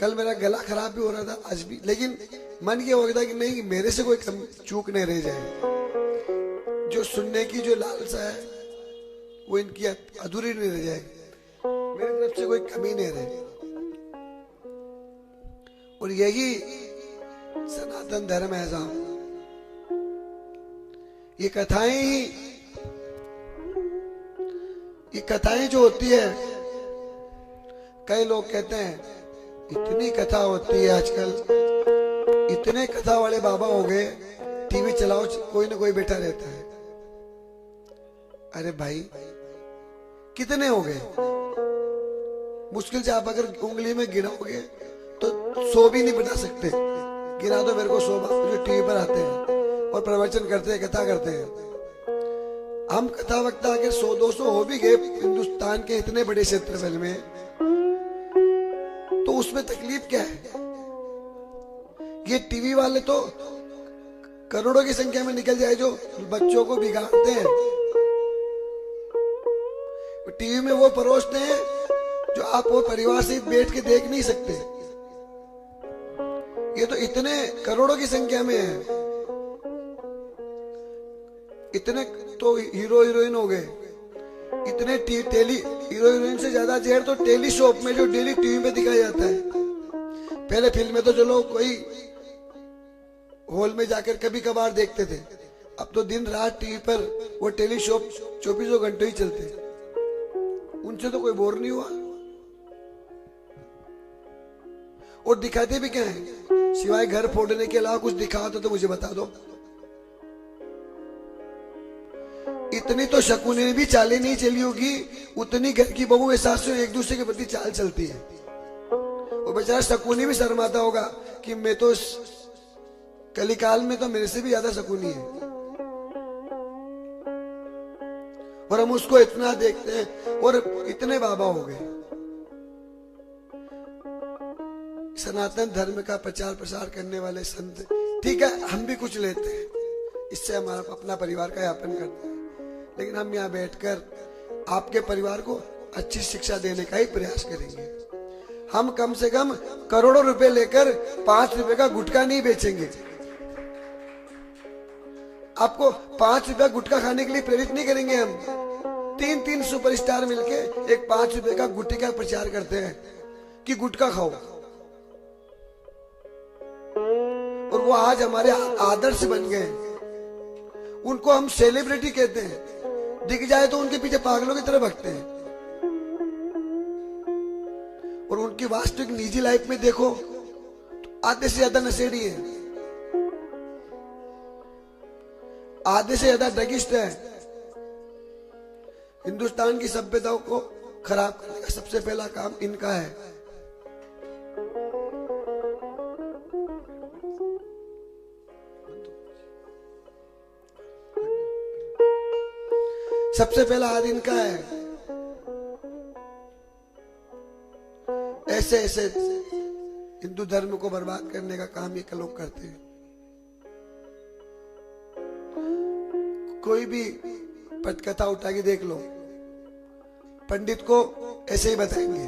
कल मेरा गला खराब भी हो रहा था, आज भी, लेकिन मन ये हो गया था कि नहीं, मेरे से कोई कम चूक नहीं रह जाए। जो सुनने की जो लालसा है वो इनकी अधूरी नहीं रह जाएगी, मेरी तरफ से कोई कमी नहीं रहे। और यही सनातन धर्म है साहब। ये कथाएं जो होती है, कई लोग कहते हैं इतनी कथा होती है आजकल, इतने कथा वाले बाबा हो गए, टीवी चलाओ कोई ना कोई बैठा रहता है। अरे भाई कितने हो गए? मुश्किल से आप अगर उंगली में गिनाओगे तो 100 भी नहीं बता सकते। गिना दो मेरे को 100 जो टीवी पर आते हैं और प्रवचन करते हैं, कथा करते हैं। हम कथा वक्ता अगर 100-200 हो भी गए हिंदुस्तान के इतने बड़े क्षेत्रफल में, तो उसमें तकलीफ क्या है? ये टीवी वाले तो करोड़ों की संख्या में निकल जाए जो बच्चों को बिगाड़ते हैं। टीवी में वो परोसते हैं जो आप वो परिवार से बैठ के देख नहीं सकते। ये तो इतने करोड़ों की संख्या में है, इतने तो हीरो हीरोइन हो गए, इतने टेली हीरो हीरोइन से ज्यादा जहर तो टेली शॉप में जो डेली टीवी में दिखाया जाता है। पहले फिल्म में तो चलो कोई हॉल में जाकर कभी कभार देखते थे, अब तो दिन रात टीवी पर वो टेली शॉप 24 घंटे ही चलते। उनसे तो कोई बोर नहीं हुआ। और दिखाते भी क्या है? सिवाय घर फोड़ने के अलावा कुछ दिखा तो मुझे बता दो। इतनी तो शकुनी भी चालें नहीं चली होगी, उतनी घर की बहू सासू एक दूसरे के प्रति चाल चलती है। वो बेचारा शकुनी भी शर्माता होगा कि मैं तो कलिकाल में तो मेरे से भी ज्यादा शकुनी है, और हम उसको इतना देखते हैं। और इतने बाबा हो गए। सनातन धर्म का प्रचार प्रसार करने वाले संत, ठीक है हम भी कुछ लेते हैं, इससे हमारा अपना परिवार का यापन करते हैं, लेकिन हम यहाँ बैठकर आपके परिवार को अच्छी शिक्षा देने का ही प्रयास करेंगे। हम कम से कम करोड़ों रुपए लेकर 5 रुपए का गुटखा नहीं बेचेंगे। आपको 5 रुपया गुटखा खाने के लिए प्रेरित नहीं करेंगे। हम 3 सुपरस्टार मिलके एक 5 रुपए का गुटखे का प्रचार करते हैं कि गुटखा खाओ, और वो आज हमारे आदर्श बन गए। उनको हम सेलिब्रिटी कहते हैं, दिख जाए तो उनके पीछे पागलों की तरह भगते हैं। और उनकी वास्तविक निजी लाइफ में देखो तो आधे से ज्यादा नशेड़ी है, आधे से ज्यादा ड्रगिस्ट है। हिंदुस्तान की सभ्यता को खराब करने का सबसे पहला काम इनका है। सबसे पहला हाथ इनका है। ऐसे ऐसे हिंदू धर्म को बर्बाद करने का काम ये लोग करते हैं। कोई भी पटकथा उठा के देख लो, पंडित को ऐसे ही बताएंगे,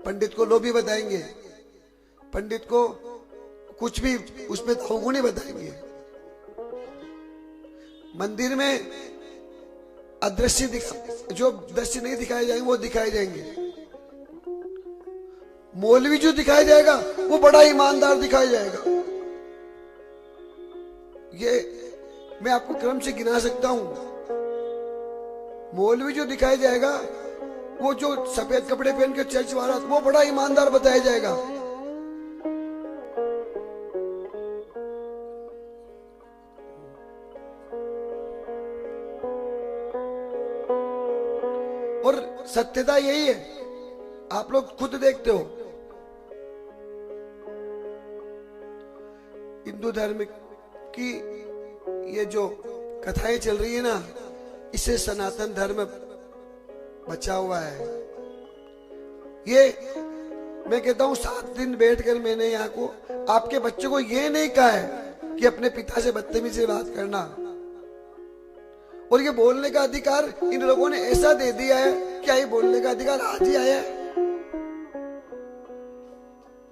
पंडित को लोभी बताएंगे, पंडित को कुछ भी उसमें अवगुणी बताएंगे। मंदिर में अदृश्य जो दृश्य नहीं दिखाए जाएंगे वो दिखाए जाएंगे। मौलवी जो दिखाया जाएगा वो बड़ा ईमानदार दिखाया जाएगा। ये मैं आपको क्रम से गिना सकता हूं। मौलवी जो दिखाया जाएगा, वो जो सफेद कपड़े पहन के चर्च वाला, वो बड़ा ईमानदार बताया जाएगा। और सत्यता यही है, आप लोग खुद देखते हो। हिंदू धर्म की ये जो कथाएं चल रही है ना, इससे सनातन धर्म बचा हुआ है। ये मैं कहता हूं 7 दिन बैठकर मैंने यहाँ को आपके बच्चों को ये नहीं कहा है कि अपने पिता से बदतमीजी से बात करना, और ये बोलने का अधिकार इन लोगों ने ऐसा दे दिया है। क्या ये बोलने का अधिकार आज ही आया है?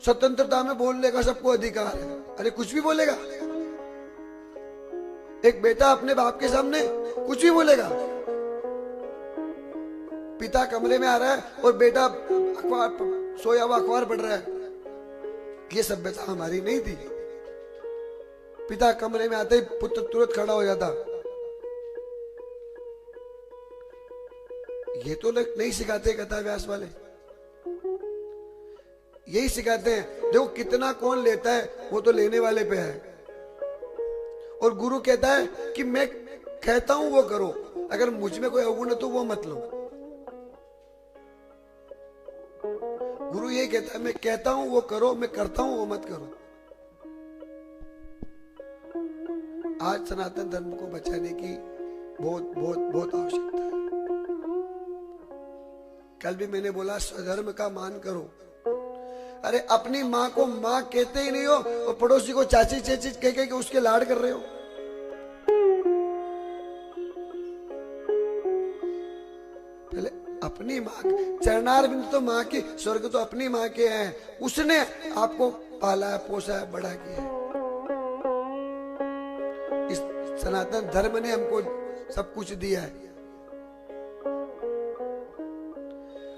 स्वतंत्रता में बोलने का सबको अधिकार है। अरे कुछ भी बोलेगा, एक बेटा अपने बाप के सामने कुछ भी बोलेगा। पिता कमरे में आ रहा है और बेटा अखबार सोया हुआ अखबार पढ़ रहा है। ये सभ्यता हमारी नहीं थी। पिता कमरे में आते ही पुत्र तुरंत खड़ा हो जाता। ये तो लोग नहीं सिखाते कथा व्यास वाले, यही सिखाते हैं। देखो कितना कौन लेता है वो तो लेने वाले पे है। और गुरु कहता है कि मैं कहता हूं वो करो, अगर मुझ में कोई अवगुण है तो वो मत लो। गुरु ये कहता है मैं कहता हूं वो करो, मैं करता हूं वो मत करो। आज सनातन धर्म को बचाने की बहुत बहुत बहुत आवश्यकता है। कल भी मैंने बोला स्वधर्म का मान करो। अरे अपनी माँ को माँ कहते ही नहीं हो और पड़ोसी को चाची चाची कह के उसके लाड कर रहे हो। पहले अपनी माँ, चरणार बिंदु तो माँ की, स्वर्ग तो अपनी माँ के हैं। उसने आपको पाला है, पोसा है, बड़ा किया है। इस सनातन धर्म ने हमको सब कुछ दिया है।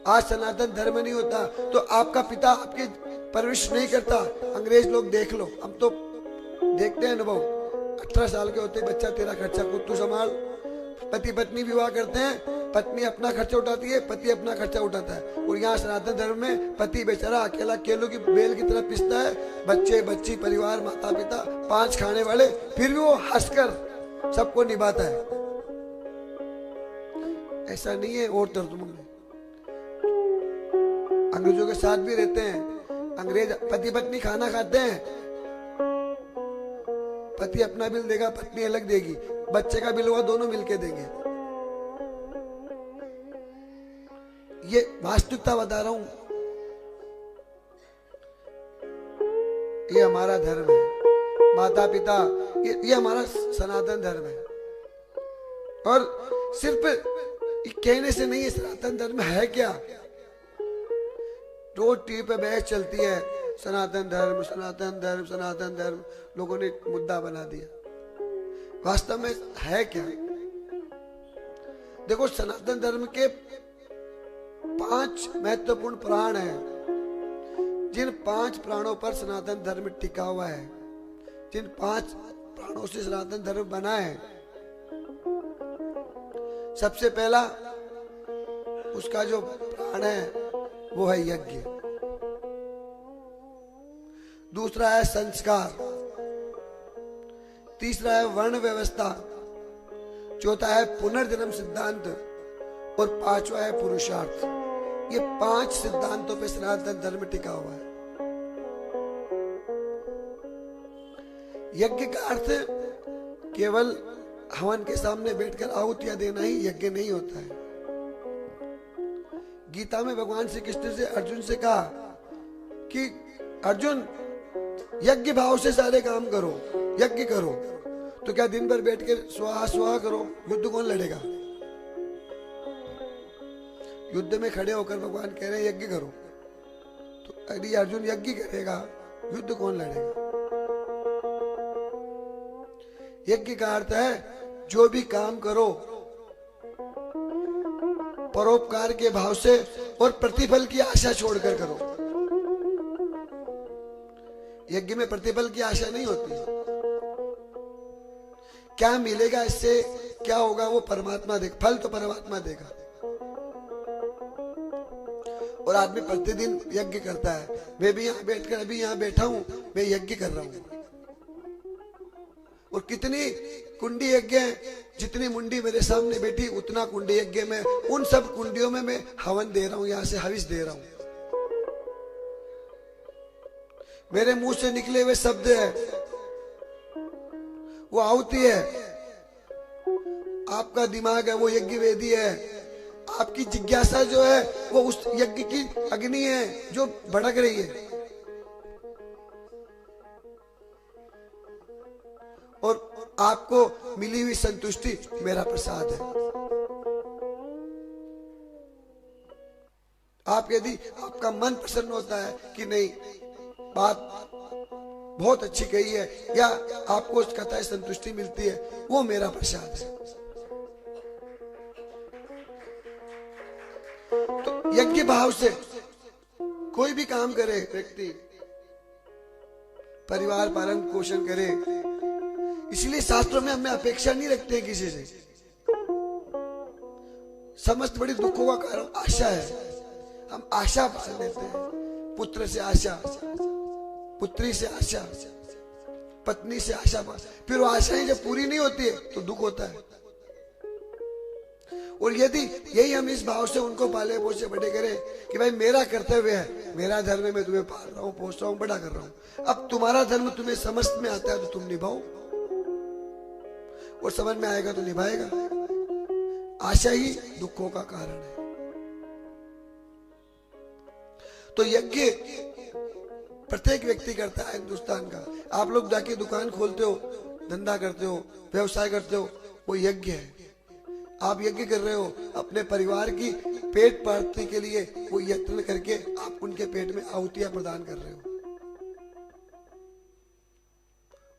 आज सनातन धर्म नहीं होता तो आपका पिता आपकी परवरिश नहीं करता। अंग्रेज लोग देख लो, हम तो देखते हैं अनुभव। 18 साल के होते बच्चा तेरा खर्चा खुद तू संभाल। पति पत्नी विवाह करते हैं, पत्नी अपना खर्चा उठाती है, पति अपना खर्चा उठाता है। और यहाँ सनातन धर्म में पति बेचारा अकेला केलों की बेल की तरह पिसता है। बच्चे बच्ची परिवार माता पिता 5 खाने वाले, फिर भी वो हंसकर सबको निभाता है। ऐसा नहीं है और धर्मों में। अंग्रेजों के साथ भी रहते हैं। अंग्रेज पति पत्नी खाना खाते हैं, पति अपना बिल देगा, पत्नी अलग देगी। बच्चे का बिल हुआ दोनों मिलके देंगे। ये वास्तविकता बता रहा हूं। ये हमारा धर्म है। माता पिता ये हमारा सनातन धर्म है। और सिर्फ कहने से नहीं है। सनातन धर्म है क्या? रोज टीवी पे बहस चलती है, सनातन धर्म सनातन धर्म सनातन धर्म। लोगों ने मुद्दा बना दिया। वास्तव में है क्या? देखो सनातन धर्म के 5 महत्वपूर्ण प्राण हैं। जिन 5 प्राणों पर सनातन धर्म टिका हुआ है, जिन 5 प्राणों से सनातन धर्म बना है, सबसे पहला उसका जो प्राण है वो है यज्ञ। दूसरा है संस्कार। तीसरा है वर्ण व्यवस्था। चौथा है पुनर्जन्म सिद्धांत। और 5वां है पुरुषार्थ। ये 5 सिद्धांतों पे सनातन धर्म टिका हुआ है। यज्ञ का अर्थ केवल हवन के सामने बैठकर आहुतियां देना ही यज्ञ नहीं होता है। गीता में भगवान श्री कृष्ण से अर्जुन से कहा कि अर्जुन यज्ञ भाव से सारे काम करो, यज्ञ करो। तो क्या दिन भर बैठ के स्वाहा स्वाहा करो? युद्ध कौन लड़ेगा? युद्ध में खड़े होकर भगवान कह रहे हैं यज्ञ करो। तो यदि अर्जुन यज्ञ करेगा, युद्ध कौन लड़ेगा? यज्ञ का अर्थ है जो भी काम करो परोपकार के भाव से और प्रतिफल की आशा छोड़कर करो। यज्ञ में प्रतिफल की आशा नहीं होती। क्या मिलेगा इससे, क्या होगा, वो परमात्मा देगा। फल तो परमात्मा देगा। और आदमी प्रतिदिन यज्ञ करता है। मैं भी यहाँ बैठकर अभी यहाँ बैठा हूं, मैं यज्ञ कर रहा हूं। और कितनी कुंडी यज्ञ है, जितनी मुंडी मेरे सामने बैठी उतना कुंडी यज्ञ में। उन सब कुंडियों में मैं हवन दे रहा हूं, यहां से हविष दे रहा हूं। मेरे मुंह से निकले हुए शब्द है वो आहुति है। आपका दिमाग है वो यज्ञ वेदी है। आपकी जिज्ञासा जो है वो उस यज्ञ की अग्नि है जो भड़क रही है। और आपको मिली हुई संतुष्टि मेरा प्रसाद है। आप यदि आपका मन प्रसन्न होता है कि नहीं बात बहुत अच्छी कही है या आपको उस कथा से संतुष्टि मिलती है, वो मेरा प्रसाद है। तो यज्ञ भाव से कोई भी काम करे व्यक्ति, परिवार पालन पोषण करे, इसलिए शास्त्रों में हमें अपेक्षा नहीं रखते हैं किसी से। समस्त बड़ी दुखों का कारण आशा है। हम आशा पाल लेते हैं, पुत्र से आशा, पुत्री से आशा, पत्नी से आशा, फिर वो आशाएं जब पूरी नहीं होती है तो दुख होता है। और यदि यही हम इस भाव से उनको पाले पोसे बड़े करें कि भाई मेरा कर्तव्य है, मेरा धर्म है, मैं तुम्हें पाल रहा हूं, पोस रहा हूं, बड़ा कर रहा हूं, अब तुम्हारा धर्म तुम्हें समझ में आता है तो तुम निभाओ, और समझ में आएगा तो निभाएगा। आशा ही दुखों का कारण है। तो यज्ञ प्रत्येक व्यक्ति करता है हिंदुस्तान का। आप लोग जाके दुकान खोलते हो, धंधा करते हो, व्यवसाय करते हो, वो यज्ञ है। आप यज्ञ कर रहे हो अपने परिवार की पेट पालने के लिए, वो यत्न करके आप उनके पेट में आहुतियां प्रदान कर रहे हो।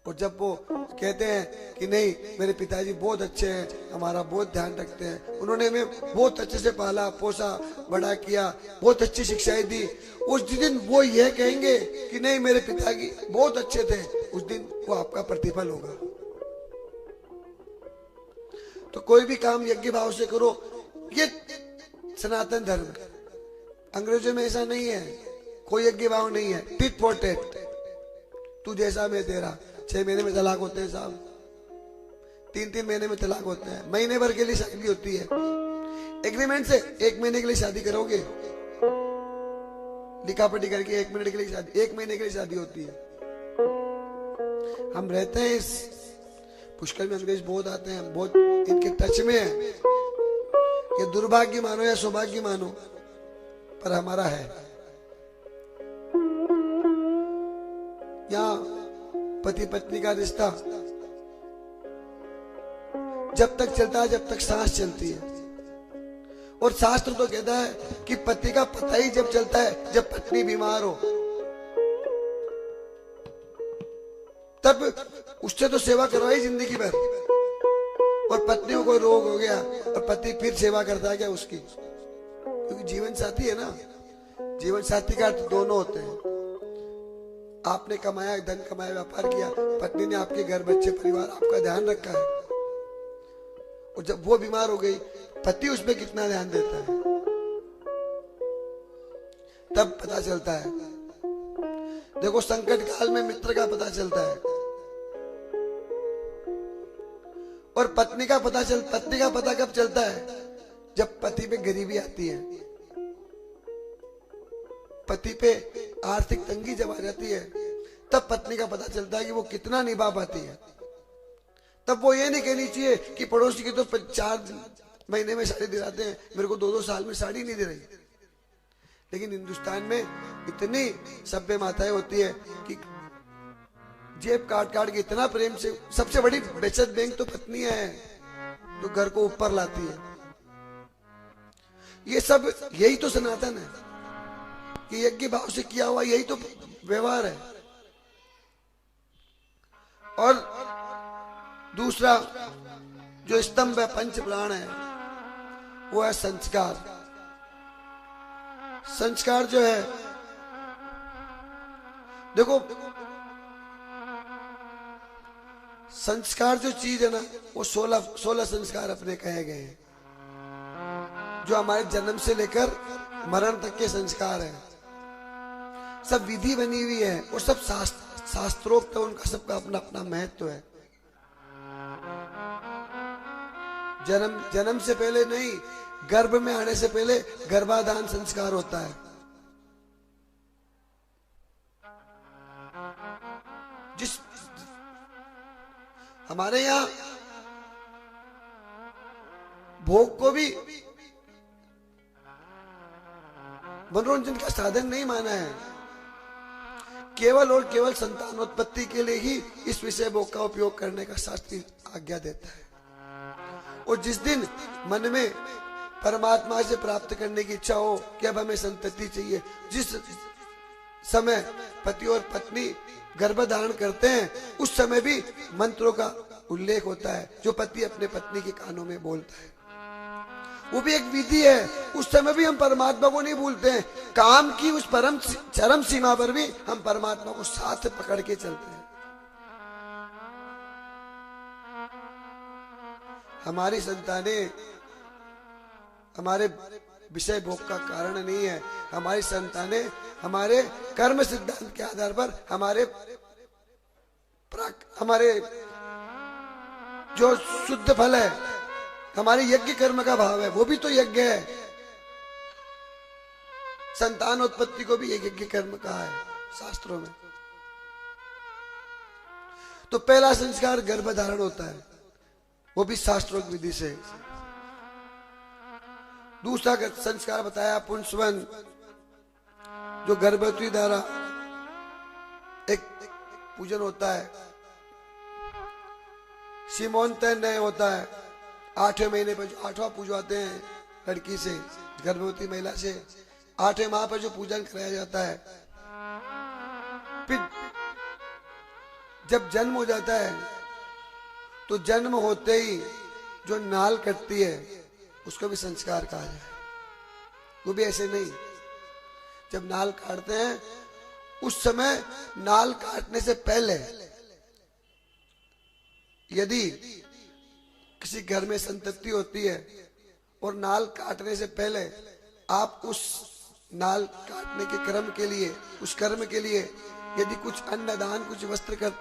और जब वो कहते हैं कि नहीं मेरे पिताजी बहुत अच्छे हैं, हमारा बहुत ध्यान रखते हैं, उन्होंने हमें बहुत अच्छे से पाला पोसा बड़ा किया, बहुत अच्छी शिक्षाएं दी, उस दिन वो यह कहेंगे कि नहीं मेरे पिताजी बहुत अच्छे थे, उस दिन वो आपका प्रतिफल होगा। तो कोई भी काम यज्ञ भाव से करो, ये सनातन धर्म है। अंग्रेजों में ऐसा नहीं है, कोई यज्ञ भाव नहीं है। टिट फॉर टेट, तू जैसा मैं तेरा। 6 महीने में तलाक होते हैं साहब, 3-3 महीने में तलाक होते हैं, महीने भर के लिए शादी होती है। एग्रीमेंट से 1 महीने के लिए शादी करोगे, लिखा पढ़ी करके 1 मिनट के लिए शादी, 1 महीने के लिए शादी होती है। हम रहते हैं इस पुष्कर में, अंग्रेज बहुत आते हैं, बहुत इनके टच में है। ये दुर्भाग्य मानो या सौभाग्य मानो, पर हमारा है। यहाँ पति पत्नी का रिश्ता जब तक चलता है जब तक सांस चलती है। और शास्त्र तो कहता है कि पति का पता ही जब चलता है जब पत्नी बीमार हो, तब उससे तो सेवा करवाई जिंदगी भर। और पत्नी को कोई रोग हो गया और पति फिर सेवा करता है क्या उसकी? क्योंकि जीवन साथी है ना। जीवन साथी का अर्थ दोनों होते हैं। आपने कमाया, धन कमाया, व्यापार किया, पत्नी ने आपके घर बच्चे परिवार आपका ध्यान रखा है, और जब वो बीमार हो गई पति उसमें कितना ध्यान देता है, तब पता चलता है। देखो संकट काल में मित्र का पता चलता है, और पत्नी का पता कब चलता है? जब पति पे गरीबी आती है, पति पे आर्थिक तंगी जब आ जाती है, तब पत्नी का पता चलता है कि वो कितना निभा पाती है। तब वो ये नहीं कहनी चाहिए कि पड़ोसी की तो 4 महीने में साड़ी दिलाते हैं, मेरे को 2-2 साल में साड़ी नहीं दे रही। लेकिन हिंदुस्तान में इतनी सभ्य माताएं होती है कि जेब काट काट के इतना प्रेम से, सबसे बड़ी बचत बैंक तो पत्नी है जो घर को ऊपर लाती है। ये सब यही तो सनातन है कि यज्ञ भाव से किया हुआ यही तो व्यवहार है। और दूसरा जो स्तंभ है, पंच प्राण है, वो है संस्कार। संस्कार जो है, देखो संस्कार जो चीज है ना, वो 16 संस्कार अपने कहे गए हैं, जो हमारे जन्म से लेकर मरण तक के संस्कार हैं। सब विधि बनी हुई है और सब शास्त्रोक्त है, उनका सबका अपना अपना महत्व है। जन्म से पहले नहीं, गर्भ में आने से पहले गर्भाधान संस्कार होता है। जिस हमारे यहाँ भोग को भी मनोरंजन का साधन नहीं माना है, केवल और केवल संतानोत्पत्ति के लिए ही इस विषय भोग का उपयोग करने का शास्त्र आज्ञा देता है। और जिस दिन मन में परमात्मा से प्राप्त करने की इच्छा हो कि अब हमें संतति चाहिए, जिस समय पति और पत्नी गर्भ धारण करते हैं, उस समय भी मंत्रों का उल्लेख होता है जो पति अपने पत्नी के कानों में बोलता है। वो भी एक विधि है। उस समय भी हम परमात्मा को नहीं भूलते हैं। काम की उस परम चरम सीमा पर भी हम परमात्मा को साथ पकड़ के चलते हैं। हमारी संतानें हमारे विषय भोग का कारण नहीं है। हमारी संतानें हमारे कर्म सिद्धांत के आधार पर हमारे जो शुद्ध फल है, हमारे यज्ञ कर्म का भाव है, वो भी तो यज्ञ है। संतान उत्पत्ति को भी एक यज्ञ कर्म कहा है शास्त्रों में। तो पहला संस्कार गर्भ धारण होता है, वो भी शास्त्रोक्त विधि से। दूसरा संस्कार बताया पुंसवन, जो गर्भवती द्वारा एक पूजन होता है। सीमोंतन होता है, 8वें महीने पर जो 8वां पूजवाते हैं लड़की से, गर्भवती महिला से 8वें माह पर जो पूजन कराया जाता है। फिर जब जन्म हो जाता है तो जन्म होते ही जो नाल कटती है उसको भी संस्कार कहा जाए। वो भी ऐसे नहीं, जब नाल काटते हैं उस समय नाल काटने से पहले यदि किसी घर में संतति होती है और नाल काटने से पहले आप उस नाल काटने के क्रम के लिए, उस कर्म के लिए यदि कुछ अन्न दान, कुछ वस्त्र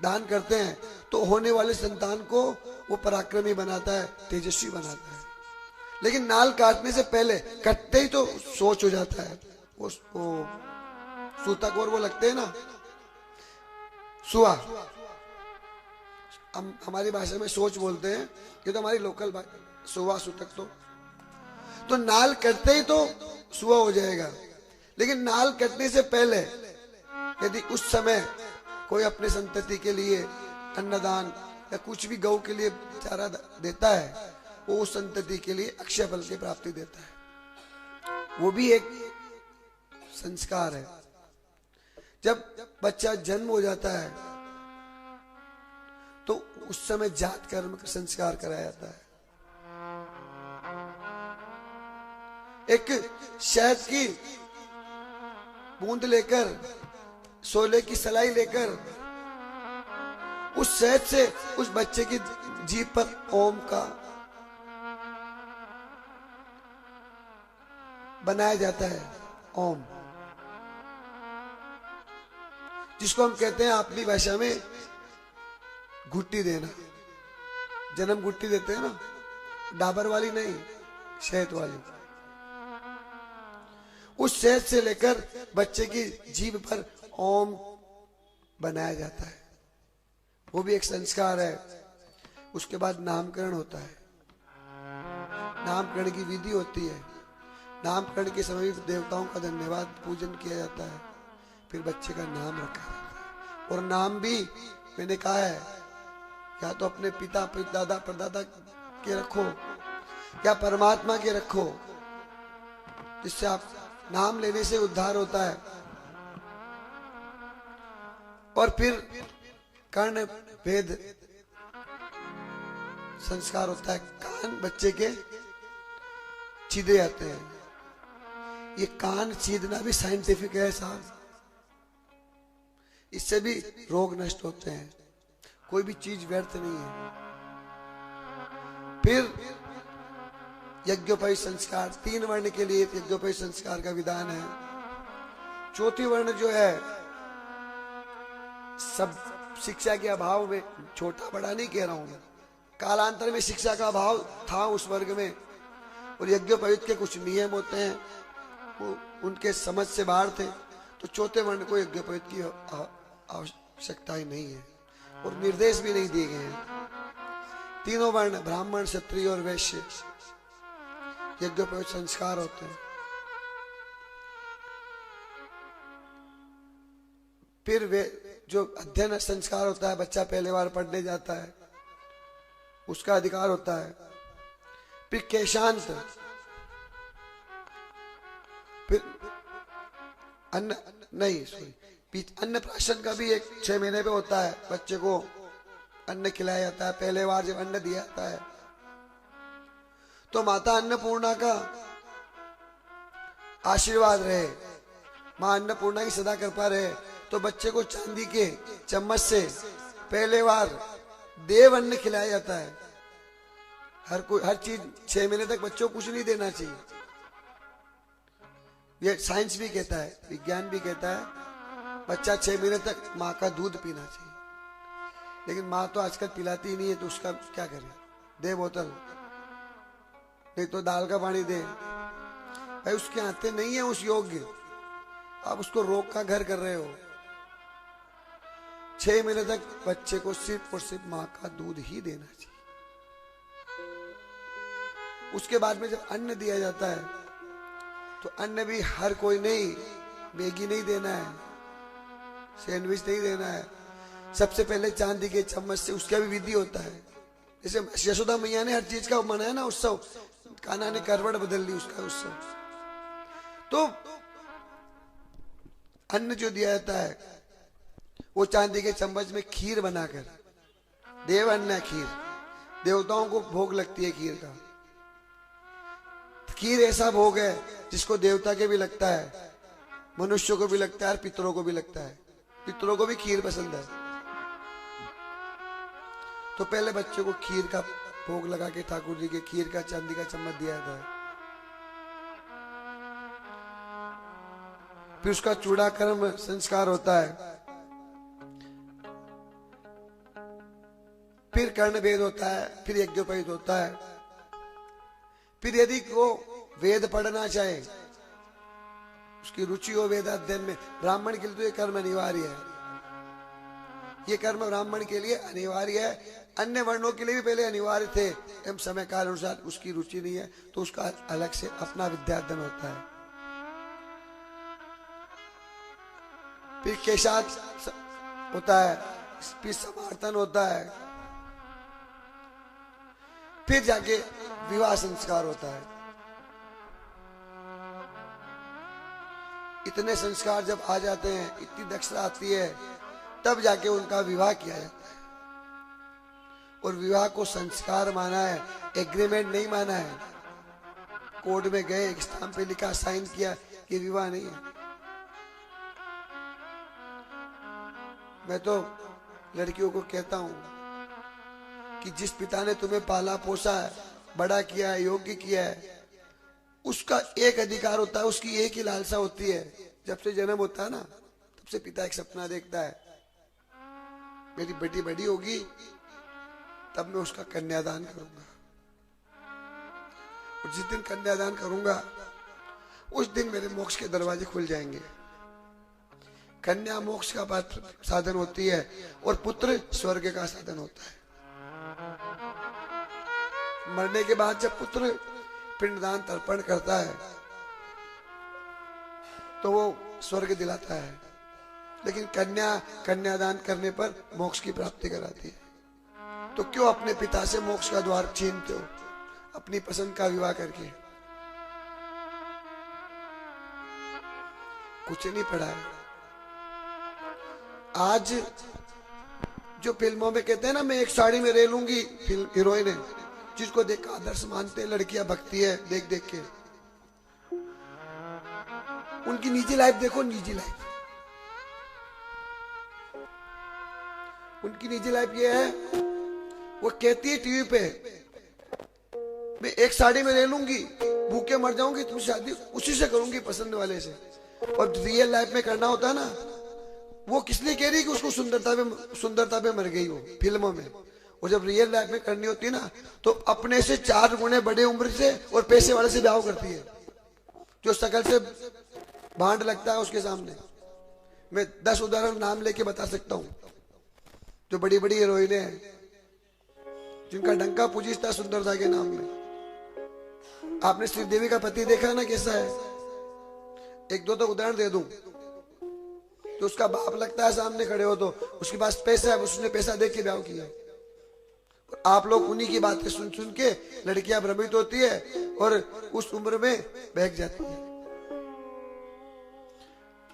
दान करते हैं तो होने वाले संतान को वो पराक्रमी बनाता है, तेजस्वी बनाता है। लेकिन नाल काटने से पहले, कटते ही तो सोच हो जाता है। वो सूतक और वो लगते हैं ना, सुआ, हम हमारी भाषा में सोच बोलते हैं, ये तो हमारी लोकल भाषा, सुआ सूतक। तो नाल कटते ही तो सुआ हो जाएगा। लेकिन नाल कटने से पहले यदि उस समय कोई अपने संतति के लिए अन्नदान या कुछ भी गौ के लिए चारा देता है, वो उस संतति के लिए अक्षय फल की प्राप्ति देता है। वो भी एक संस्कार है। जब बच्चा जन्म हो जाता है तो उस समय जात कर्म का संस्कार कराया जाता है। एक शहद की बूंद लेकर, सोले की सलाई लेकर उस शहद से उस बच्चे की जीभ पर ओम का बनाया जाता है, ओम, जिसको हम कहते हैं अपनी भाषा में घुट्टी देना। जन्म घुट्टी देते हैं ना, डाबर वाली नहीं, शहद वाली। उस शहद से लेकर बच्चे की जीभ पर ओम बनाया जाता है। वो भी एक संस्कार है। उसके बाद नामकरण होता है। नामकरण की विधि होती है। नामकरण के समय देवताओं का धन्यवाद पूजन किया जाता है। फिर बच्चे का नाम रखा जाता है। और नाम भी मैंने कहा है, या तो अपने पिता, दादा, परदादा के रखो या परमात्मा के रखो, जिससे आप नाम लेने से उद्धार होता है। और फिर कर्ण भेद संस्कार होता है। कान बच्चे के चीदे जाते हैं। ये कान चीदना भी साइंटिफिक है साहब। इससे भी रोग नष्ट होते हैं। कोई भी चीज व्यर्थ नहीं है। फिर यज्ञोपवीत संस्कार, 3 वर्ण के लिए यज्ञोपवीत संस्कार का विधान है। चौथी वर्ण जो है, सब शिक्षा के अभाव में, छोटा बड़ा नहीं कह रहा हूं मैं, कालांतर में शिक्षा का अभाव था उस वर्ग में, और यज्ञोपवीत के कुछ नियम होते हैं वो उनके समझ से बाहर थे, तो चौथे वर्ण को यज्ञोपवीत की आवश्यकता ही नहीं है और निर्देश भी नहीं दिए गए हैं। तीनों वर्ण, ब्राह्मण, क्षत्रिय और वैश्य, यज्ञोपवीत संस्कार होते हैं। फिर वे जो अध्ययन संस्कार होता है, बच्चा पहले बार पढ़ने जाता है, उसका अधिकार होता है। फिर केशांत, फिर अन्न नहीं, सॉरी, अन्नप्राशन का भी एक 6 महीने पे होता है, बच्चे को अन्न खिलाया जाता है। पहले बार जब अन्न दिया जाता है तो माता अन्नपूर्णा का आशीर्वाद रहे, मां अन्नपूर्णा की सदा कृपा रहे, तो बच्चे को चांदी के चम्मच से पहले बार देव अन्न खिलाया जाता है। हर चीज 6 महीने तक बच्चों को कुछ नहीं देना चाहिए, ये साइंस भी कहता है, विज्ञान भी कहता है, बच्चा 6 महीने तक माँ का दूध पीना चाहिए। लेकिन माँ तो आजकल पिलाती ही नहीं है, तो उसका क्या करें, दे बोतल, नहीं तो दाल का पानी दे। भाई उसके आते नहीं है उस योग्य, आप उसको रोग का घर कर रहे हो। 6 महीने तक बच्चे को सिर्फ और सिर्फ माँ का दूध ही देना चाहिए। उसके बाद में जब अन्न दिया जाता है तो अन्न भी हर कोई नहीं, मैगी नहीं देना है, सैंडविच नहीं देना है, सबसे पहले चांदी के चम्मच से, उसका भी विधि होता है। जैसे यशोदा मैया ने हर चीज का मनाया ना उत्सव, कान्हा ने करवट बदल ली उसका उत्सव। तो अन्न जो दिया जाता है वो चांदी के चम्मच में खीर बनाकर, देव अन्न है खीर, देवताओं को भोग लगती है खीर का। खीर ऐसा भोग है जिसको देवता के भी लगता है, मनुष्यों को भी लगता है और पितरों को भी लगता है। पितरों को भी खीर पसंद है। तो पहले बच्चों को खीर का भोग लगा के ठाकुर जी के खीर का चांदी का चम्मच दिया जाता है। फिर उसका चूड़ा कर्म संस्कार होता है, फिर कर्ण भेद होता है, फिर यज्ञोपवीत होता है। फिर यदि वो वेद पढ़ना चाहे, उसकी रुचि हो वेद अध्ययन में, ब्राह्मण के लिए तो ये कर्म अनिवार्य है, ये कर्म ब्राह्मण के लिए अनिवार्य है। अन्य वर्णों के लिए भी पहले अनिवार्य थे, एवं समय काल अनुसार उसकी रुचि नहीं है तो उसका अलग से अपना विद्याध्ययन होता है। फिर केशाद होता है, फिर समर्थन होता है, फिर जाके विवाह संस्कार होता है। इतने संस्कार जब आ जाते हैं, इतनी दक्षता आती है, तब जाके उनका विवाह किया जाता है। और विवाह को संस्कार माना है, एग्रीमेंट नहीं माना है। कोर्ट में गए, एक स्टाम्प पे लिखा, साइन किया, ये विवाह नहीं है। मैं तो लड़कियों को कहता हूं कि जिस पिता ने तुम्हें पाला पोसा है, बड़ा किया है, योग्य किया है, उसका एक अधिकार होता है, उसकी एक ही लालसा होती है। जब से जन्म होता है ना, तब से पिता एक सपना देखता है, मेरी बेटी बड़ी होगी तब मैं उसका कन्यादान करूंगा। और जिस दिन कन्यादान करूंगा उस दिन मेरे मोक्ष के दरवाजे खुल जाएंगे। कन्या मोक्ष का साधन होती है और पुत्र स्वर्ग का साधन होता है। मरने के बाद जब पुत्र पिंडदान तर्पण करता है तो वो स्वर्ग दिलाता है, लेकिन कन्या कन्यादान करने पर मोक्ष की प्राप्ति कराती है। तो क्यों अपने पिता से मोक्ष का द्वार छीनते हो अपनी पसंद का विवाह करके? कुछ नहीं पढ़ा है। आज जो फिल्मों में कहते हैं ना, मैं एक साड़ी में रह लूंगी, हीरोइन है, जिसको देख आदर्श मानते हैं, लड़कियां भक्ति है देख देख के। उनकी निजी लाइफ देखो, निजी लाइफ, उनकी निजी लाइफ ये है, वो कहती है टीवी पे, मैं एक साड़ी में रह लूंगी, भूखे मर जाऊंगी, तुम शादी उसी से करूंगी, पसंद वाले से। और रियल लाइफ में करना होता है ना, वो किस लिए कह रही है कि उसको सुंदरता पे मर गई वो फिल्मों में। और जब रियल लाइफ में करनी होती है ना, तो अपने से 4 गुने बड़े उम्र से और पैसे वाले से ब्याह करती है, जो शकल से भांड लगता है उसके सामने। मैं 10 उदाहरण नाम लेके बता सकता हूँ, जो बड़ी बड़ी हीरोइनें हैं जिनका डंका पूजिता सुंदरता के नाम में। आपने श्रीदेवी का पति देखा ना कैसा है? 1-2 तो उदाहरण दे दूं। तो उसका बाप लगता है सामने खड़े हो, तो उसके पास पैसा है, उसने पैसा दे के ब्याह किया। और आप लोग उन्हीं की बातें सुन सुन के लड़कियां भ्रमित होती है और उस उम्र में बहक जाती है।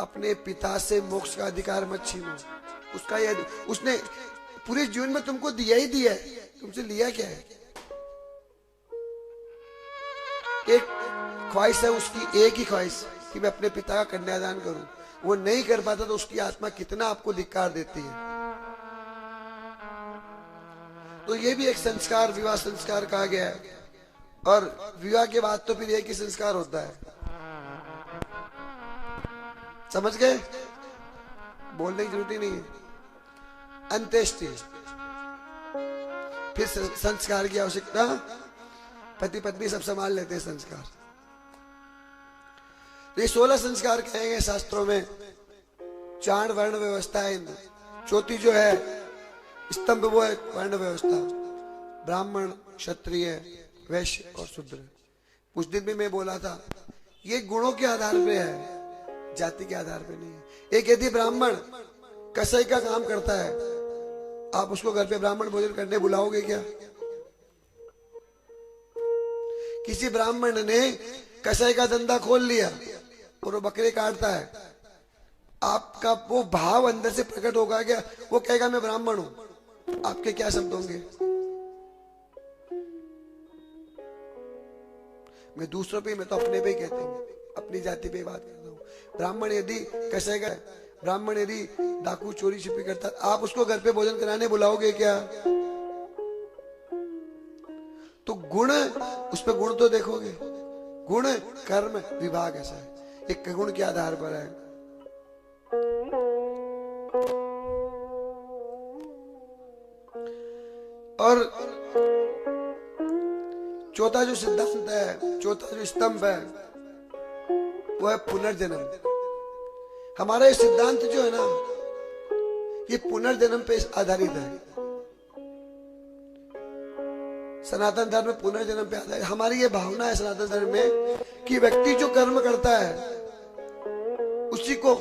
अपने पिता से मोक्ष का अधिकार मत छीनो। उसका ये, उसने पूरे जीवन में तुमको दिया ही दिया है, तुमसे लिया क्या है? एक ख्वाहिश है उसकी, एक ही ख्वाहिश कि मैं अपने पिता का कन्यादान करूं। वो नहीं कर पाता तो उसकी आत्मा कितना आपको धिक्कार देती है। तो ये भी एक संस्कार, विवाह संस्कार कहा गया है। और विवाह के बाद तो फिर एक ही संस्कार होता है, समझ गए? बोलने की जरूरत ही नहीं है। अंत्येष्टि, फिर संस्कार की आवश्यकता, पति पत्नी सब संभाल लेते हैं संस्कार। ये 16 संस्कार कहेंगे शास्त्रों में। 4 वर्ण व्यवस्था है। चौथी जो है स्तंभ, वो है वर्ण व्यवस्था, ब्राह्मण, क्षत्रिय, वैश्य और शूद्र। उस दिन भी मैं बोला था, ये गुणों के आधार पे है, जाति के आधार पे नहीं है। एक यदि ब्राह्मण कसाई का काम करता है, आप उसको घर पे ब्राह्मण भोजन करने बुलाओगे क्या? किसी ब्राह्मण ने कसाई का धंधा खोल लिया और वो बकरे काटता है, आपका वो भाव अंदर से प्रकट होगा क्या? वो कहेगा मैं ब्राह्मण हूं, आपके क्या शब्द होंगे? मैं दूसरों पे, मैं तो अपने पे ही कहता हूँ, अपनी जाति पे बात करता हूँ। ब्राह्मण यदि कैसे गए, ब्राह्मण यदि डाकू चोरी छिपी करता, आप उसको घर पे भोजन कराने बुलाओगे क्या? तो गुण, उस पे गुण तो देखोगे। गुण कर्म विभाग ऐसा है, एक गुण के आधार पर है। और चौथा जो सिद्धांत है, चौथा जो स्तंभ है, वो है पुनर्जन्म। हमारा ये सिद्धांत जो है ना, ये पुनर्जन्म पे आधारित है। सनातन धर्म में पुनर्जन्म पे आधारित। हमारी ये भावना है सनातन धर्म में कि व्यक्ति जो कर्म करता है उसी को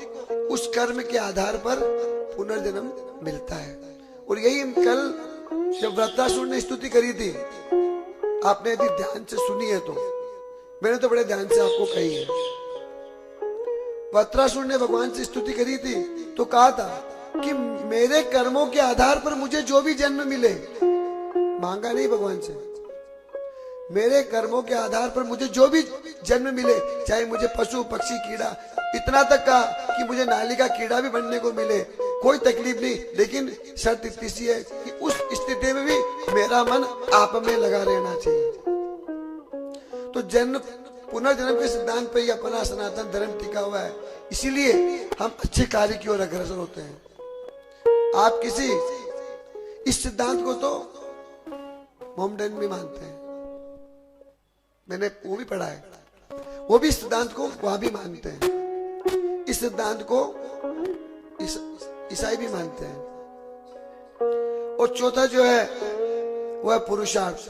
उस कर्म के आधार पर पुनर्जन्म मिलता है। और यही कल जब वृत्रासुर ने स्तुति करी थी, आपने यदि ध्यान से सुनी है तो, मैंने तो बड़े ध्यान से आपको कही है। वृत्रासुर ने भगवान से स्तुति करी थी तो कहा था कि मेरे कर्मों के आधार पर मुझे जो भी जन्म मिले, मांगा नहीं भगवान से, मेरे कर्मों के आधार पर मुझे जो भी जन्म मिले, चाहे मुझे पशु पक्षी कीड़ा, इतना तक कहा कि मुझे नाली का कीड़ा भी बनने को मिले, कोई तकलीफ नहीं, लेकिन शर्त इतनी सी है कि उस स्थिति में भी मेरा मन आप में लगा रहना चाहिए। तो जन्म पुनर्जन्म के सिद्धांत पर ही अपना सनातन धर्म टिका हुआ है, इसीलिए हम अच्छे कार्य की ओर अग्रसर होते हैं। आप किसी इस सिद्धांत को तो मोमडन भी मानते हैं, मैंने वो भी पढ़ा है, वो भी सिद्धांत को वहां भी मानते हैं। इस सिद्धांत को ईसाई भी मानते हैं। और चौथा जो है वो है पुरुषार्थ।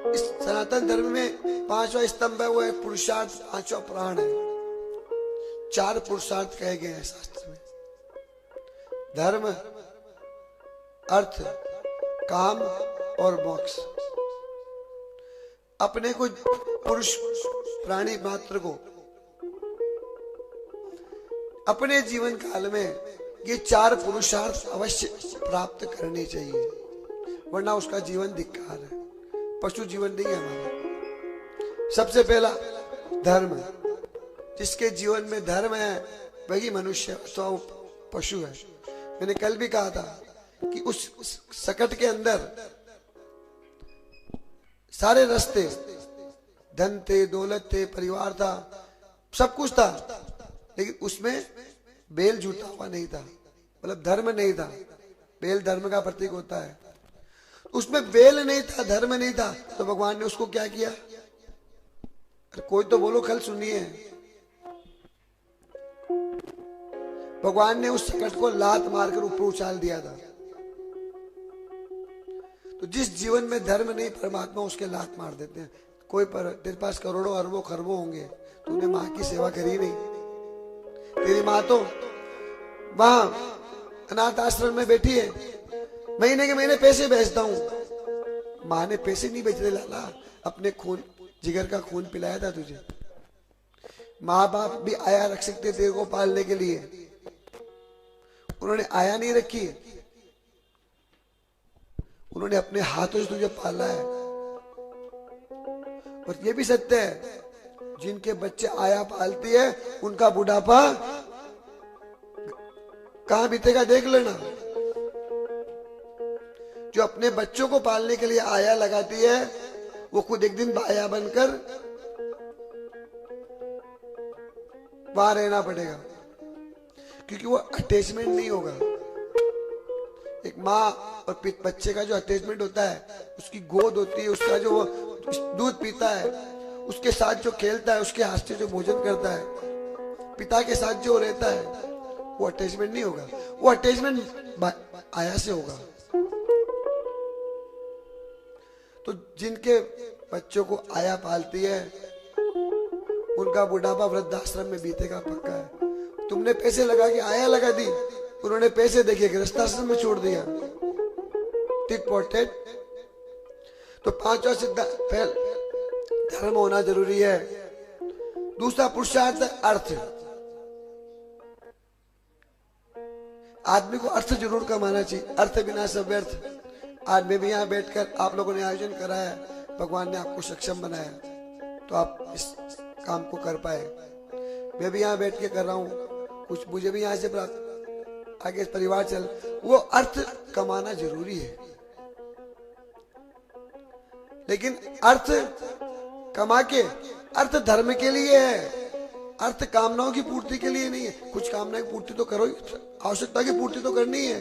इस सनातन धर्म में 5वां स्तंभ है, वो है पुरुषार्थ, 5वां प्राण है। 4 पुरुषार्थ कहे गए हैं शास्त्र में, धर्म, अर्थ, काम और मोक्ष। अपने को पुरुष प्राणी मात्र को अपने जीवन काल में ये 4 पुरुषार्थ अवश्य प्राप्त करने चाहिए, वरना उसका जीवन धिक्कार है, पशु जीवन नहीं है हमारा। सबसे पहला धर्म, जिसके जीवन में धर्म है वही मनुष्य अथवा पशु है। मैंने कल भी कहा था कि उस सकट के अंदर सारे रास्ते, धन थे, दौलत थे, परिवार था, सब कुछ था, लेकिन उसमें बेल जुटा हुआ नहीं था, मतलब धर्म नहीं था। बेल धर्म का प्रतीक होता है, उसमें बेल नहीं था, धर्म नहीं था, तो भगवान ने उसको क्या किया? अरे कोई तो बोलो, कल सुनिए। भगवान ने उस सकट को लात मारकर ऊपर उछाल दिया था। तो जिस जीवन में धर्म नहीं, परमात्मा उसके लात मार देते हैं। कोई पर तेरे पास करोड़ों अरबों खरबों होंगे, तूने माँ की सेवा करी नहीं। तेरी माँ तो वहां अनाथ आश्रम में बैठी है, महीने के महीने पैसे भेजता हूं। माँ ने पैसे नहीं भेज रहे लाला, अपने खून जिगर का खून पिलाया था तुझे। माँ बाप भी आया रख सकते तेरे को पालने के लिए, उन्होंने आया नहीं रखी, उन्होंने अपने हाथों से तुझे पाला है। और ये भी सत्य है, जिनके बच्चे आया पालती है उनका बुढ़ापा कहां बीतेगा देख लेना। जो अपने बच्चों को पालने के लिए आया लगाती है वो खुद एक दिन बाया बनकर वहां रहना पड़ेगा, क्योंकि वो अटैचमेंट नहीं होगा। एक माँ और बच्चे का जो अटैचमेंट होता है, उसकी गोद होती है, उसका जो दूध पीता है, उसके साथ जो खेलता है, उसके हाथ से जो भोजन करता है, पिता के साथ जो रहता है, वो अटैचमेंट नहीं होगा। वो अटैचमेंट आया से होगा। तो जिनके बच्चों को आया पालती है उनका बुढ़ापा वृद्धाश्रम में बीतेगा पक्का है। तुमने पैसे लगा के आया लगा दी, उन्होंने पैसे देके गृहस्थाश्रम में छोड़ दिया। टिक पॉटेड। तो पांचवा सिद्धांत धर्म होना जरूरी है। दूसरा पुरुषार्थ अर्थ। आदमी को अर्थ जरूर कमाना चाहिए, अर्थ बिना सब व्यर्थ। आज मैं भी यहाँ बैठकर आप लोगों ने आयोजन कराया, भगवान ने आपको सक्षम बनाया तो आप इस काम को कर पाए। मैं भी यहाँ बैठ के कर रहा हूँ, कुछ मुझे भी यहाँ से प्राप्त आगे परिवार चल, वो अर्थ कमाना जरूरी है। लेकिन अर्थ कमा के, अर्थ धर्म के लिए है, अर्थ कामनाओं की पूर्ति के लिए नहीं है। कुछ कामना की पूर्ति तो करो, आवश्यकता की पूर्ति तो करनी है,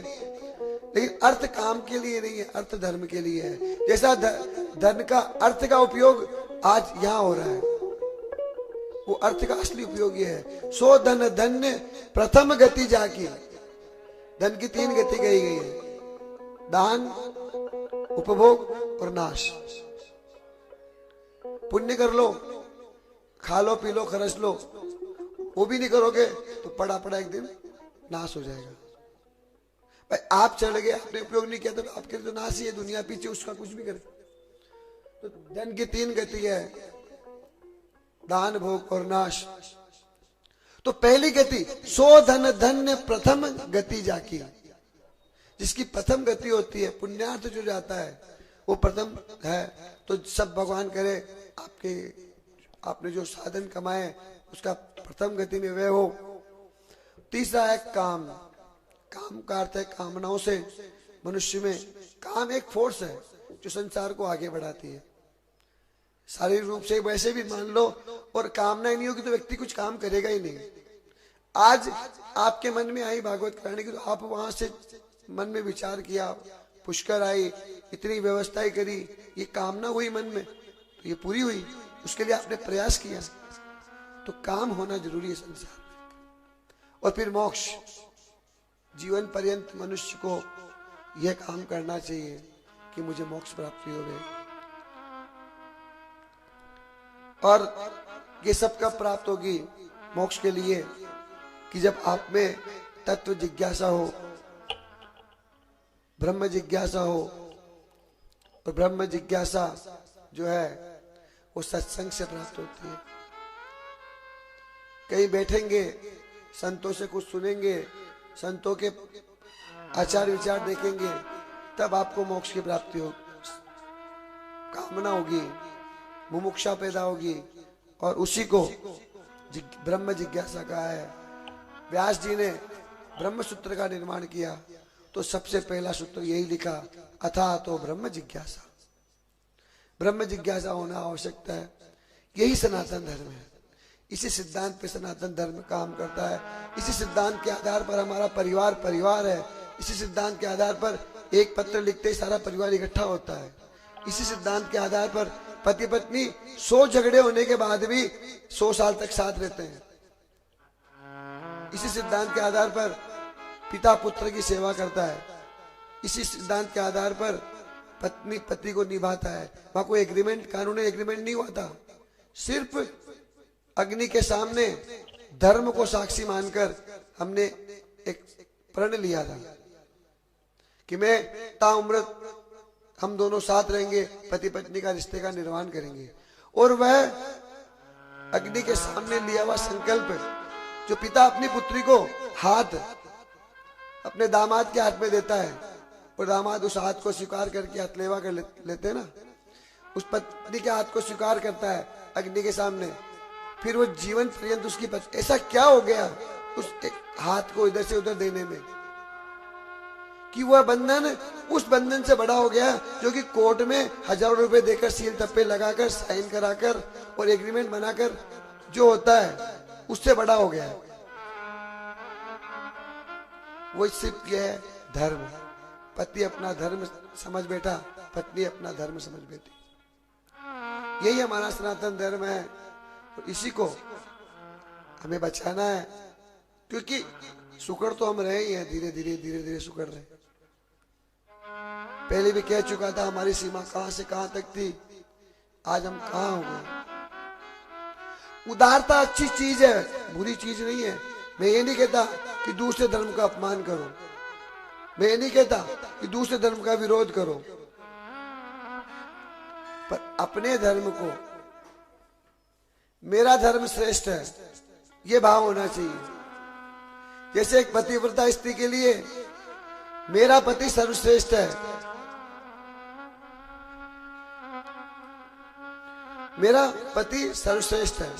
लेकिन अर्थ काम के लिए नहीं है, अर्थ धर्म के लिए है। जैसा धन का अर्थ का उपयोग आज यहाँ हो रहा है, वो अर्थ का असली उपयोग ये है। सो धन धन्य प्रथम गति जाकी। धन की 3 गति कही गई है, दान, उपभोग और नाश। पुण्य कर लो, खा लो, पी लो, खर्च लो, वो भी नहीं करोगे तो पड़ा पड़ा एक दिन नाश हो जाएगा। भाई आप चढ़ गए, आपने उपयोग नहीं किया तो आपके तो नाश ही है, दुनिया पीछे उसका कुछ भी करे। तो धन की 3 गति है, दान, भोग और नाश। तो पहली गति सो धन धन्य प्रथम गति जाकी। जिसकी प्रथम गति होती है, पुण्यार्थ जो जाता है वो प्रथम है। तो सब भगवान करे आपने जो साधन कमाए उसका प्रथम गति में वे हो। तीसरा है काम। काम का अर्थ है कामनाओं से मनुष्य में, काम एक फोर्स है जो संसार को आगे बढ़ाती है। शारीरिक रूप से वैसे भी मान लो, और कामना ही नहीं होगी तो व्यक्ति कुछ काम करेगा ही नहीं। आज आपके मन में आई भागवत कराने की, तो आप वहां से मन में विचार किया, पुष्कर आई, इतनी व्यवस्थाएं करी, ये कामना हुई मन में, तो ये पूरी हुई, उसके लिए आपने प्रयास किया। तो काम होना जरूरी है संसार में। और फिर मोक्ष। जीवन पर्यंत मनुष्य को यह काम करना चाहिए कि मुझे मोक्ष प्राप्ति होवे। और ये सब कब प्राप्त होगी मोक्ष के लिए? कि जब आप में तत्व जिज्ञासा हो, ब्रह्म जिज्ञासा हो। और ब्रह्म जिज्ञासा जो है वो सत्संग से प्राप्त होती है। कहीं बैठेंगे, संतों से कुछ सुनेंगे, संतों के आचार विचार देखेंगे, तब आपको मोक्ष की प्राप्ति हो, कामना होगी, मुमुक्षा पैदा होगी। और उसी को ब्रह्म जिज्ञासा कहा है। व्यास जी ने ब्रह्म सूत्र का निर्माण किया तो सबसे पहला सूत्र यही लिखा, अथा तो ब्रह्म जिज्ञासा। ब्रह्म जिज्ञासा होना आवश्यकता है। यही सनातन धर्म है। इसी सिद्धांत पे सनातन धर्म काम करता है। इसी सिद्धांत के आधार पर हमारा परिवार है। इसी सिद्धांत के आधार पर एक पत्र लिखते ही सारा परिवार इकट्ठा होता है। इसी सिद्धांत के आधार पर पति पत्नी 100 झगड़े होने के बाद भी 100 साल तक साथ रहते हैं। इसी सिद्धांत के आधार पर पिता पुत्र की सेवा करता है। इसी सिद्धांत के आधार पर पत्नी पति को निभाता है। वहां कोई एग्रीमेंट, कानूनी एग्रीमेंट नहीं हुआ था। सिर्फ अग्नि के सामने धर्म को साक्षी मानकर हमने एक प्रण लिया था कि मैं ताउम्र हम दोनों साथ रहेंगे, पति पत्नी का रिश्ते का निर्माण करेंगे। और वह अग्नि के सामने लिया हुआ संकल्प जो पिता अपनी पुत्री को हाथ अपने दामाद के हाथ में देता है और दामाद उस हाथ को स्वीकार करके हथलेवा कर लेते हैं ना, उस पत्नी के हाथ को स्वीकार करता है अग्नि के सामने, फिर वो जीवन पर्यंत उसकी ऐसा क्या हो गया उस एक हाथ को इधर से उधर देने में कि वह बंधन उस बंधन से बड़ा हो गया जो कि कोर्ट में हजारों रुपए देकर सील तप्पे लगाकर साइन कराकर और एग्रीमेंट बनाकर जो होता है उससे बड़ा हो गया है। वो सिर्फ यह है धर्म। पति अपना धर्म समझ बैठा, पत्नी अपना धर्म समझ बैठी। यही हमारा सनातन धर्म है और इसी को हमें बचाना है, क्योंकि सुकड़ तो हम रहे ही हैं, धीरे धीरे सुकड़ रहे। पहले भी कह चुका था हमारी सीमा कहां से कहां तक थी, आज हम कहां हो गए। उदारता अच्छी चीज है, बुरी चीज नहीं है। मैं ये नहीं कहता कि दूसरे धर्म का अपमान करो, मैं ये नहीं कहता कि दूसरे धर्म का विरोध करो, पर अपने धर्म को मेरा धर्म श्रेष्ठ है ये भाव होना चाहिए। जैसे एक पतिव्रता स्त्री के लिए मेरा पति सर्वश्रेष्ठ है, मेरा पति सर्वश्रेष्ठ है,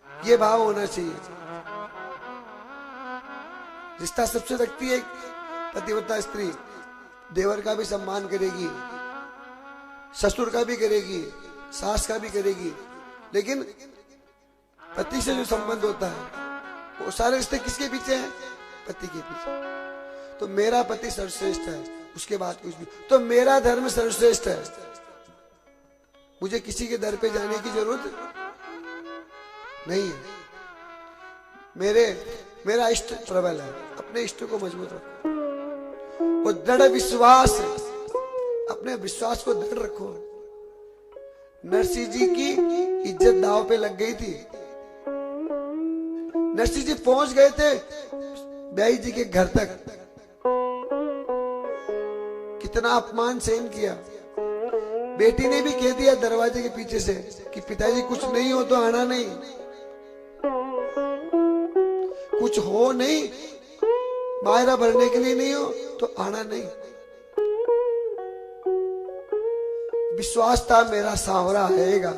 ये भाव होना चाहिए। रिश्ता सबसे रखती है पतिव्रता स्त्री, देवर का भी सम्मान करेगी, ससुर का भी करेगी, सास का भी करेगी, लेकिन पति से जो संबंध होता है वो सारे रिश्ते किसके पीछे हैं? पति के पीछे। तो मेरा पति सर्वश्रेष्ठ है, उसके बाद कुछ भी। तो मेरा धर्म सर्वश्रेष्ठ है, मुझे किसी के दर पे जाने की जरूरत नहीं है। मेरा इष्ट प्रबल है, अपने इष्ट को मजबूत रखो और दृढ़ विश्वास, अपने विश्वास को दृढ़ रखो। नरसिंह जी की इज्जत दांव पे लग गई थी। नरसिंह जी पहुंच गए थे ब्याई जी के घर तक, कितना अपमान सहन किया। बेटी ने भी कह दिया दरवाजे के पीछे से कि पिताजी कुछ नहीं हो तो आना नहीं, कुछ हो नहीं, मायरा भरने के लिए नहीं हो तो आना नहीं। विश्वास था मेरा सांवरा आएगा।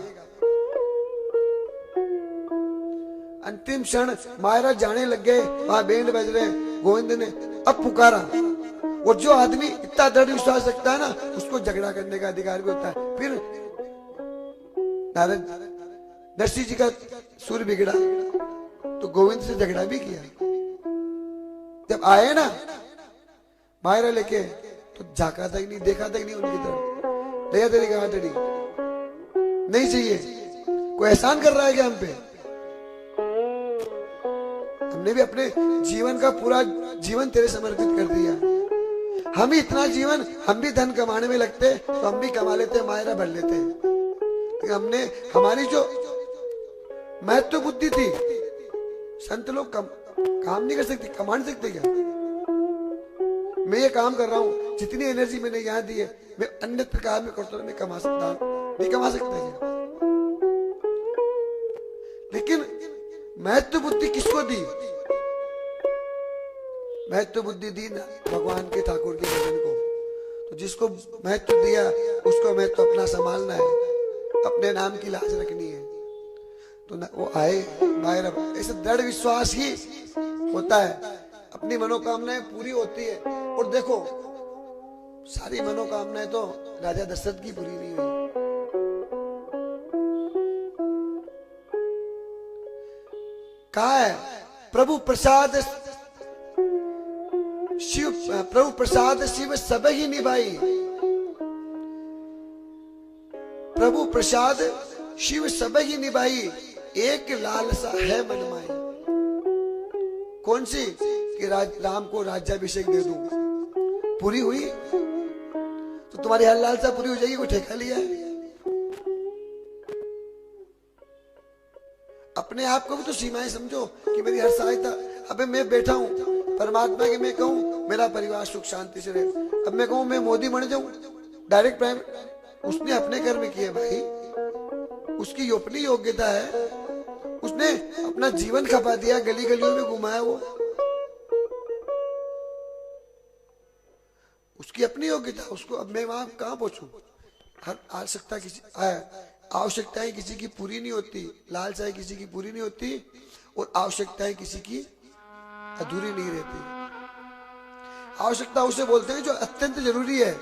अंतिम क्षण मायरा जाने लग गए, वहां बैंड बज रहे, गोविंद ने अब पुकारा। और जो आदमी इतना दृढ़ विश्वास रखता है ना, उसको झगड़ा करने का अधिकार भी होता है। फिर नरसिंह जी का सुर बिगड़ा तो गोविंद से झगड़ा भी किया। जब आए ना मायरा लेके तो झाका तक नहीं, देखा तक नहीं उनकी तरफ। दया तेरी कहा तेरी नहीं चाहिए, कोई एहसान कर रहा है क्या हम पे? हमने भी अपने जीवन का पूरा जीवन तेरे समर्पित कर दिया। हम ही इतना जीवन, हम भी धन कमाने में लगते तो हम भी कमा लेते, मायरा भर लेते। लेकिन हमने, हमारी जो महत्व बुद्धि थी, संत लोग काम नहीं कर सकते, कमा नहीं सकते क्या? मैं ये काम कर रहा हूं, जितनी एनर्जी मैंने यहां दी है मैं अन्य प्रकार में करता हूं, मैं कमा सकता हूं, नहीं कमा सकता क्या? लेकिन महत्व बुद्धि किसको दी? महत्व बुद्धि दी ना भगवान के, ठाकुर के भजन को। तो जिसको महत्व दिया उसको महत्व अपना संभालना है, अपने नाम की लाज रखनी है। तो वो आए मायरा, ऐसे दृढ़ विश्वास ही होता है, अपनी मनोकामनाएं पूरी होती है। और देखो सारी मनोकामनाएं तो राजा दशरथ की पूरी नहीं हुई। कहा है प्रभु प्रसाद शिव, प्रभु प्रसाद शिव सब ही निभाई। प्रभु प्रसाद शिव सब ही निभाई, एक लालसा है मन माई। कौन सी? कि राम को राज्याभिषेक दे दूं। पूरी हुई तो तुम्हारी हर लालसा पूरी हो जाएगी। कोई ठेका लिया है? अपने आप को भी तो सीमाएं समझो कि मेरी हर सहायता। अबे मैं बैठा हूं परमात्मा के, मैं कहूं मेरा परिवार सुख शांति से रहे। अब मैं कहूं मैं मोदी बन जाऊं डायरेक्ट प्राइम, उसने अपने कर्म किए भाई, उसकी अपनी योग्यता है, उसने अपना जीवन खपा दिया, गली गलियों में घुमाया, वो उसकी अपनी योग्यता, उसको अब मैं वहां कहां पहुंचू। हर आवश्यकताएं किसी की पूरी नहीं होती, लालसाएं किसी की पूरी नहीं होती, और आवश्यकताएं किसी की अधूरी नहीं रहती। आवश्यकता उसे बोलते हैं जो अत्यंत जरूरी है,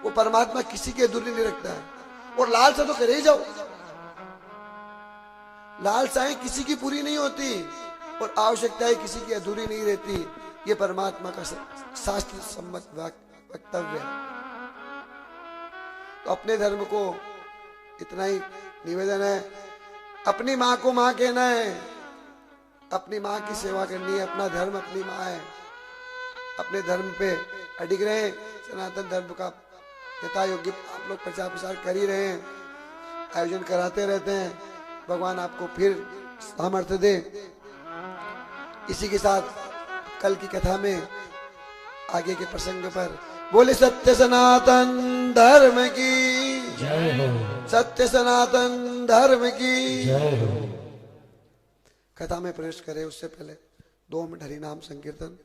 वो परमात्मा किसी की अधूरी नहीं रखता है। और लालसा तो करे ही जाओ, लालसाएं किसी की पूरी नहीं होती और आवश्यकताएं किसी की अधूरी नहीं रहती। ये परमात्मा का शास्त्र सम्मत वक्तव्य है। तो अपने धर्म को इतना ही निवेदन है, अपनी माँ को माँ कहना है, अपनी माँ की सेवा करनी है, अपना धर्म अपनी माँ है। अपने धर्म पे अडिग रहे, सनातन धर्म का यथा योग्य आप लोग प्रचार प्रसार कर ही रहे हैं, आयोजन कराते रहते हैं। भगवान आपको फिर सामर्थ्य दे। इसी के साथ कल की कथा में आगे के प्रसंग पर बोले सत्य सनातन धर्म की जय हो, सत्य सनातन धर्म की जय हो। कथा में प्रवेश करें उससे पहले 2 मिनट हरि नाम संकीर्तन।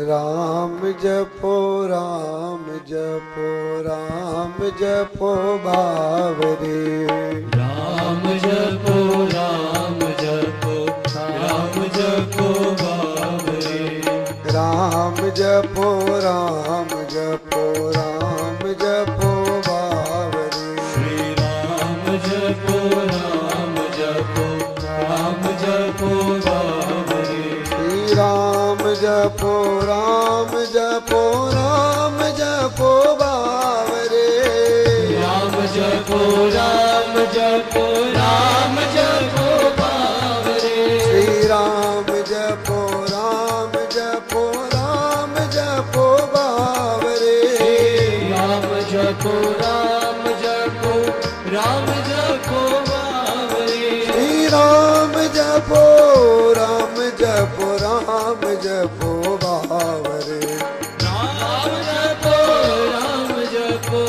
राम जपो राम जपो राम जपो बावरे, राम जपो राम जपो राम जपो बावरे, राम जपो राम जपो राम जपो बावरे, श्री राम जपो राम जपो राम जपो बावरे, श्री राम जपो राम जपो राम जपो बावरे, राम जपो राम जपो राम जपो बावरे, श्री राम जपो राम जपो राम जपो बावरे, राम जपो राम जपो राम जपो बावरे, श्री राम जपो राम जपो राम जपो बावरे, राम जपो राम जपो राम जपो बावरे, श्री राम जपो राम जपो राम जपो बावरे, राम जपो राम जपो राम जपो बावरे, राम जपो राम जपो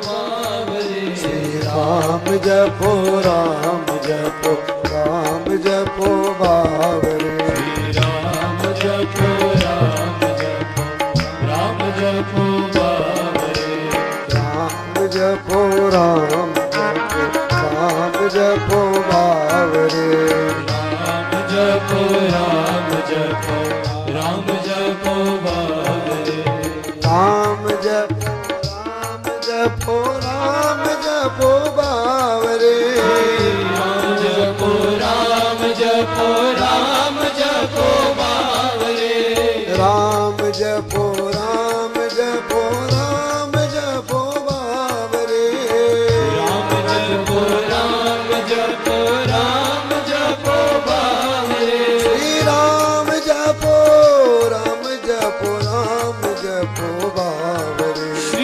बावरे, राम जपो राम जपो राम जपो बावरे, राम जपो राम जपो बावरे, राम जपो राम जपो राम जपो बावरे, राम जपो राम जपो राम जपो बावरे, राम जपो राम जपो राम जपो बावरे, श्री राम जपो राम जपो राम जपो बावरे, श्री राम जपो राम जपो राम जपो बावरे, राम जपो राम जपो राम जपो बावरे, श्री राम जपो राम जपो राम जपो बावरे, श्री राम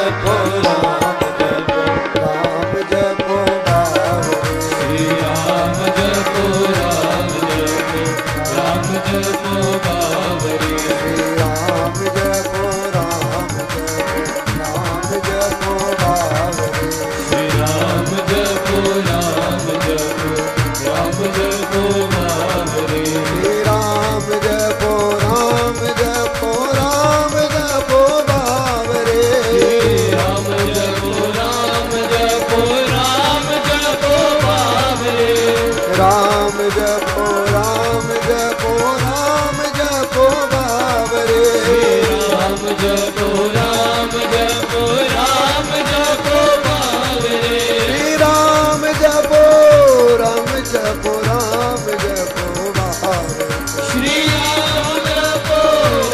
जपो राम जपो बावरे, श्री राम जपो राम जपो राम जपो बावरे, श्री राम जपो राम जपो राम जपो बावरे, राम जपो राम जपो राम जपो बावरे, राम जपो राम जपो राम जपो बावरे, राम जपो राम जपो राम जपो बावरे, श्री राम जपो राम जपो राम जपो बावरे, श्री राम जपो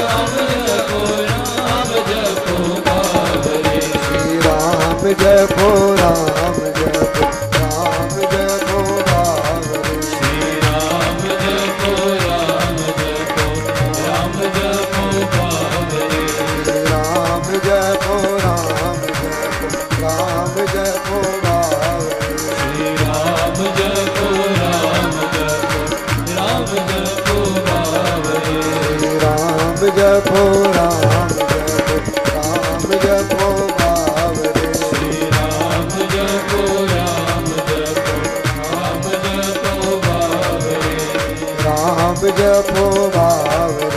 राम जपो राम जपो बावरे, श्री राम जपो राम जपो राम जपो बावरे, श्री राम जपो राम जपो राम जपो बावरे, श्री राम जपो राम जपो राम जपो बावरे। श्री राम जपो राम जपो बावरे। राम जपो बावरे।